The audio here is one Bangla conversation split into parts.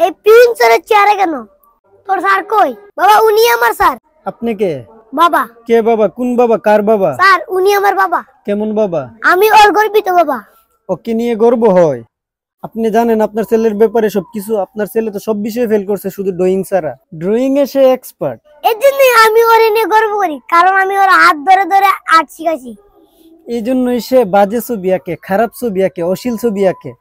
এই পিন স্যারের চেয়ারে কেন? তোর স্যার কই? বাবা উনি আমার স্যার। আপনি কে? বাবা। কে বাবা? কোন বাবা? কার বাবা? স্যার উনি আমার বাবা। কেমন বাবা? আমি ওর গর্বিত বাবা। ওকে নিয়ে গর্ব হয়? আপনি জানেন আপনার ছেলের ব্যাপারে সবকিছু? আপনার ছেলে তো সব বিষয়ে ফেল করছে, শুধু ড্রয়িং ছাড়া। ড্রয়িং এ সে এক্সপার্ট। এর জন্যই আমি ওর নিয়ে গর্ব করি, কারণ আমি ওর হাত ধরে ধরে আর্ট শিখাইছি। এই জন্যই সে বাজে ছবি আঁকে, খারাপ ছবি আঁকে, অশ্লীল ছবি আঁকে।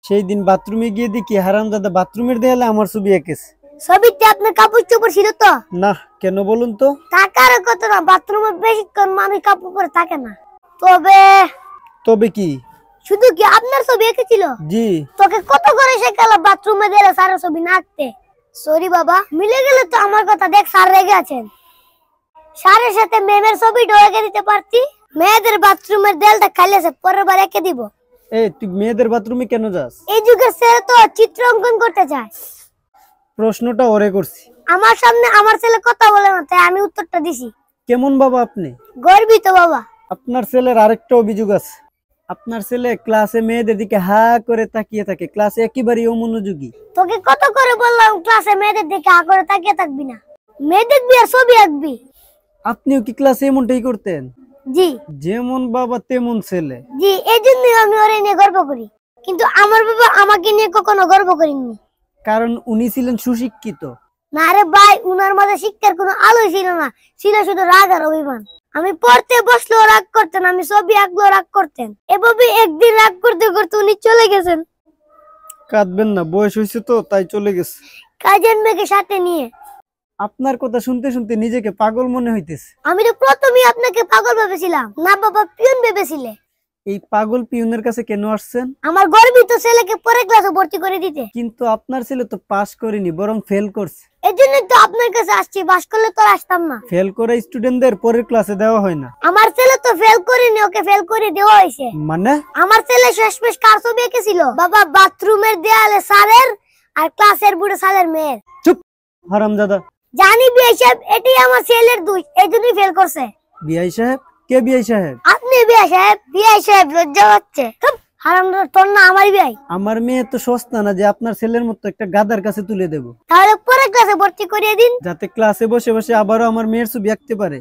সেই দিন বাথরুমে গিয়ে দেখি হারামজাদা বাথরুমের দেয়ালে আমার ছবি এঁকেছে। ছবিতে আপনার কাপড় চোপড় ছিল তো? না, কেন বলুন তো? টাকার কত না, বাথরুমে বেশিক্ষণ মানুষ কাপড় পরে থাকে না। তবে কি? শুধু কি আপনার ছবি এঁকেছিল? জি। তোকে কত করে শেখালো বাথরুমে দিলে স্যারের ছবি না আঁকতে? সরি বাবা, মিলে গেলে তো আমার কথা। দেখ স্যার রেগে আছেন। স্যারের সাথে ম্যামের ছবিটা এঁকে দিতে পারতি। মেয়েদের বাথরুমের দেয়ালটা খালি আছে, পরের বার এঁকে দিব। এই তুই মেয়েদের বাথরুমে কেন যাস? এই যুগের ছেলে তো চিত্র অঙ্কন করতে চায়। প্রশ্নটা ওরে করছি। আমার সামনে আমার ছেলে কথা বলে না, তাই আমি উত্তরটা দিছি। কেমন বাবা আপনি? গর্বিত বাবা। আপনার ছেলের আরেকটা অভিযোগ আছে। আপনার ছেলে ক্লাসে মেয়েদের দিকে হা করে তাকিয়ে থাকে, ক্লাসে একেবারেই অমনোযোগী। তোকে কত করে বললাম ক্লাসে মেয়েদের দিকে হা করে তাকিয়ে থাকবি না, মেয়ে দেখবি আর ছবি আঁকবি। আপনিও কি ক্লাসে এমনটাই করতেন? জি। যেমন বাবা তেমন ছেলে। জি, এই জন্যই আমি ওরে নিয়ে গর্ব করি। কিন্তু আমার বাবা আমাকে নিয়ে কখনো গর্ব করেননি। কারণ উনি ছিলেন সুশিক্ষিত। না রে ভাই, উনার মাঝে শিক্ষার কোনো আলোই ছিল না, ছিল শুধু রাগ আর অভিমান। আমি পড়তে বসলেও রাগ করতেন, আমি ছবি আঁকলেও রাগ করতেন। এভাবে একদিন রাগ করতে করতে উনি চলে গেছেন। কাঁদবেন না, বয়স হয়েছে তো তাই চলে গেছে। কাজের মেয়েকে সাথে নিয়ে। আপনার কথা শুনতে শুনতে নিজেকে পাগল মনে হইতেছে। আমি তো প্রথমেই আপনাকে পাগল ভেবেছিলাম। না বাবা, পিয়ন ভেবেছিলে। এই পাগল পিয়নের কাছে কেন আসছেন? আমার গর্বিত ছেলেকে পরে ক্লাসে ভর্তি করে দিতে। কিন্তু আপনার ছেলে তো পাস করেনি, বরং ফেল করছে। এই জন্যই তো আপনার কাছে আসছি, পাস করলে তো আসতাম না। ফেল করে স্টুডেন্টদের পরের ক্লাসে দেওয়া হয় না। আমার ছেলে তো ফেল করেনি, ওকে ফেল করে দেওয়া হয়েছে। মানে? আমার ছেলে শেষমেশ কার ছবি এঁকেছিল বাবা? বাথরুমের দেয়ালে স্যারের আর ক্লাসের বুড়ো স্যারের মেয়ের। চুপ হারামজাদা। জানি বিআই সাহেব, এটাই আমার ছেলের দোষ, এই জন্যই ফেল করছে। বিআই সাহেব? কে বিআই সাহেব? আপনি বিআই সাহেব। বিআই সাহেব লজ্জা পাচ্ছে। হারামজাদা, তোর না আমার বিআই। আমার মেয়ে তো সস্তা না যে আপনার ছেলের মতো একটা গাদার কাছে তুলে দেব। তাহলে পরে ক্লাসে ভর্তি করিয়ে দিন, যাতে ক্লাসে বসে বসে আবারও আমার মেয়ের ছবি আঁকতে পারে।